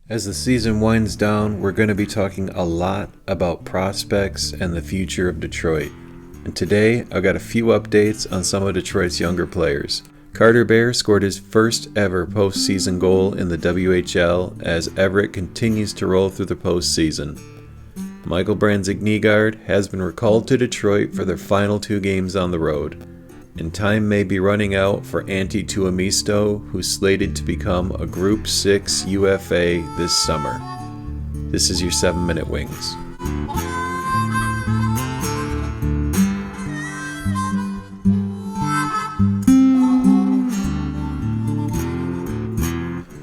As the season winds down, we're going to be talking a lot about prospects and the future of Detroit. And today, I've got a few updates on some of Detroit's younger players. Carter Bear scored his first ever postseason goal in the WHL as Everett continues to roll through the postseason. Michael Brandsegg-Nygard has been recalled to Detroit for their final 2 games on the road. And time may be running out for Antti Tuomisto, who's slated to become a Group 6 UFA this summer. This is your 7-Minute Wings.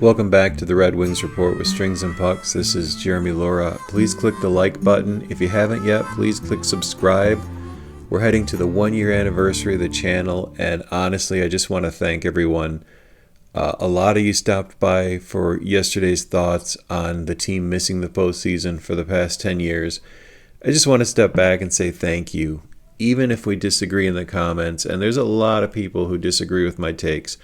Welcome back to the Red Wings Report with Strings and Pucks. This is Jeremy Laura. Please click the like button. If you haven't yet, please click subscribe. We're heading to the 1-year anniversary of the channel, and honestly, I just want to thank everyone. A lot of you stopped by for yesterday's thoughts on the team missing the postseason for the past 10 years. I just want to step back and say thank you. Even if we disagree in the comments, and there's a lot of people who disagree with my takes,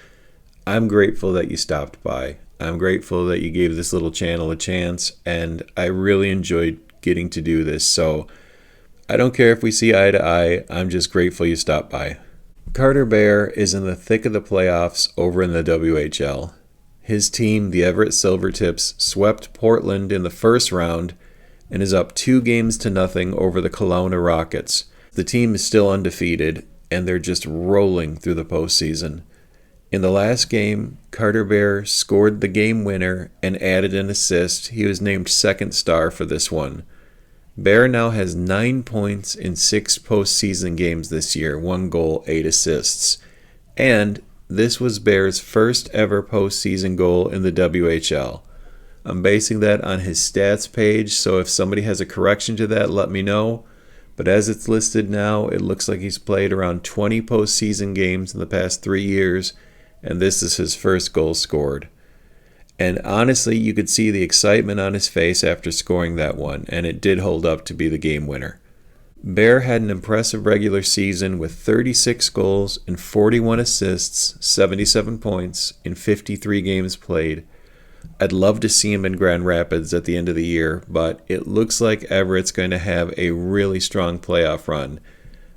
I'm grateful that you stopped by. I'm grateful that you gave this little channel a chance, and I really enjoyed getting to do this. So I don't care if we see eye to eye, I'm just grateful you stopped by. Carter Bear is in the thick of the playoffs over in the WHL. His team, the Everett Silvertips, swept Portland in the first round and is up 2-0 over the Kelowna Rockets. The team is still undefeated, and they're just rolling through the postseason. In the last game, Carter Bear scored the game winner and added an assist. He was named second star for this one. Bear now has 9 points in 6 postseason games this year, 1 goal, 8 assists. And this was Bear's first ever postseason goal in the WHL. I'm basing that on his stats page, so if somebody has a correction to that, let me know. But as it's listed now, it looks like he's played around 20 postseason games in the past 3 years, and this is his first goal scored. And honestly, you could see the excitement on his face after scoring that one, and it did hold up to be the game winner. Bear had an impressive regular season with 36 goals and 41 assists, 77 points in 53 games played. I'd love to see him in Grand Rapids at the end of the year, but it looks like Everett's going to have a really strong playoff run.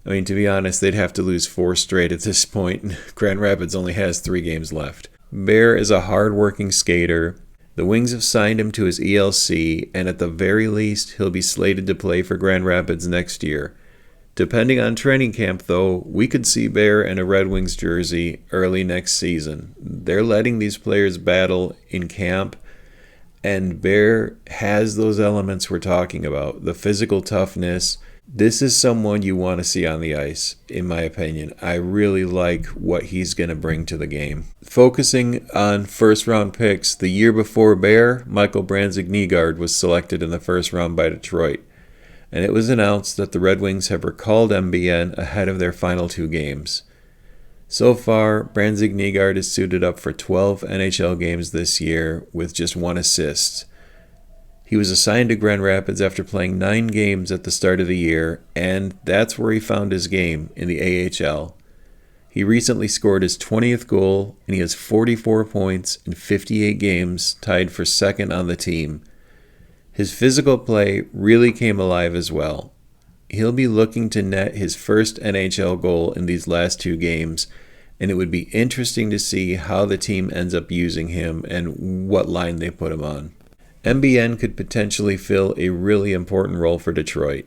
I mean, to be honest, they'd have to lose 4 straight at this point. Grand Rapids only has 3 games left. Bear is a hard-working skater. The Wings have signed him to his ELC, and at the very least, he'll be slated to play for Grand Rapids next year. Depending on training camp, though, we could see Bear in a Red Wings jersey early next season. They're letting these players battle in camp, and Bear has those elements we're talking about, the physical toughness. This is someone you want to see on the ice, in my opinion. I really like what he's going to bring to the game. Focusing on first-round picks, the year before Bear, Michael Brandsegg-Nygard was selected in the first round by Detroit. And it was announced that the Red Wings have recalled MBN ahead of their final 2 games. So far, Brandsegg-Nygard is suited up for 12 NHL games this year with just 1 assist. He was assigned to Grand Rapids after playing 9 games at the start of the year, and that's where he found his game, in the AHL. He recently scored his 20th goal, and he has 44 points in 58 games, tied for second on the team. His physical play really came alive as well. He'll be looking to net his first NHL goal in these last 2 games, and it would be interesting to see how the team ends up using him and what line they put him on. MBN could potentially fill a really important role for Detroit.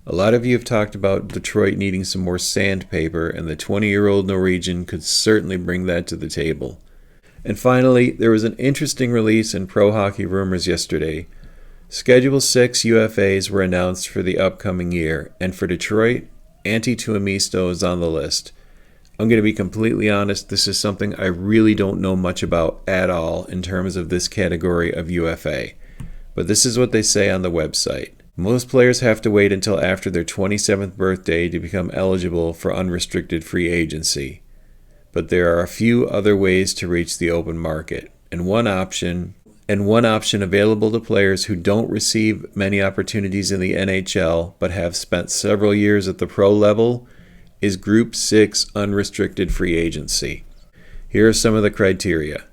A lot of you have talked about Detroit needing some more sandpaper, and the 20-year-old Norwegian could certainly bring that to the table. And finally, there was an interesting release in Pro Hockey Rumors yesterday. Schedule 6 UFAs were announced for the upcoming year, and for Detroit, Antti Tuomisto is on the list. I'm going to be completely honest, this is something I really don't know much about at all in terms of this category of UFA. But this is what they say on the website. Most players have to wait until after their 27th birthday to become eligible for unrestricted free agency. But there are a few other ways to reach the open market, and one option available to players who don't receive many opportunities in the NHL but have spent several years at the pro level is Group 6 unrestricted free agency. Here are some of the criteria.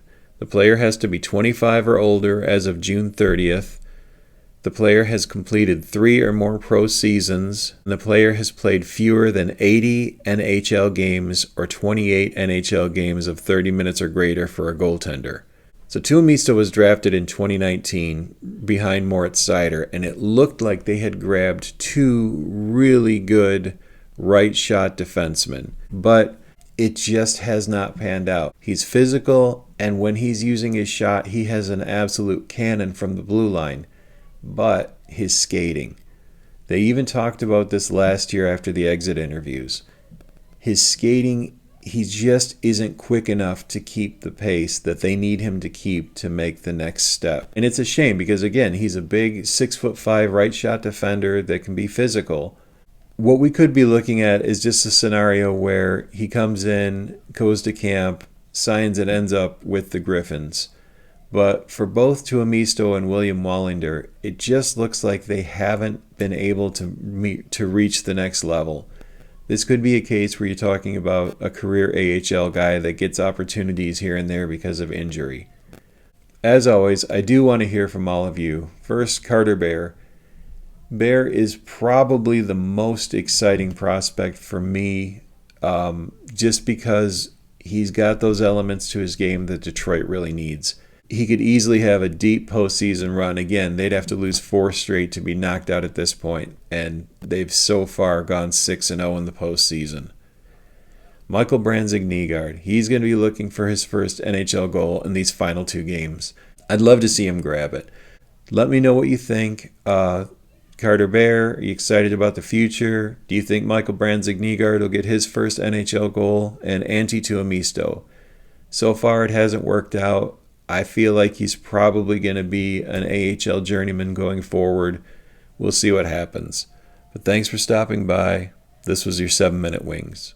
The player has to be 25 or older as of June 30th. The player has completed 3 or more pro seasons. And the player has played fewer than 80 NHL games or 28 NHL games of 30 minutes or greater for a goaltender. So Tuomisto was drafted in 2019 behind Moritz Seider, and it looked like they had grabbed 2 really good right shot defensemen. But it just has not panned out. He's physical, and when he's using his shot, he has an absolute cannon from the blue line. But his skating. They even talked about this last year after the exit interviews. His skating, he just isn't quick enough to keep the pace that they need him to keep to make the next step. And it's a shame because, again, he's a big 6'5" right shot defender that can be physical. What we could be looking at is just a scenario where he comes in, goes to camp, signs, and ends up with the Griffins. But for both Tuomisto and William Wallinder, it just looks like they haven't been able to reach the next level. This could be a case where you're talking about a career AHL guy that gets opportunities here and there because of injury. As always, I do want to hear from all of you. First, Carter Bear. Bear is probably the most exciting prospect for me, just because he's got those elements to his game that Detroit really needs. He could easily have a deep postseason run. Again, they'd have to lose 4 straight to be knocked out at this point, and they've so far gone 6-0 in the postseason. Michael Brandsegg-Nygard, he's going to be looking for his first NHL goal in these final 2 games. I'd love to see him grab it. Let me know what you think. Carter Bear, are you excited about the future? Do you think Michael Brandsegg-Nygard will get his first NHL goal? And Antti Tuomisto. So far, it hasn't worked out. I feel like he's probably going to be an AHL journeyman going forward. We'll see what happens. But thanks for stopping by. This was your 7-Minute Wings.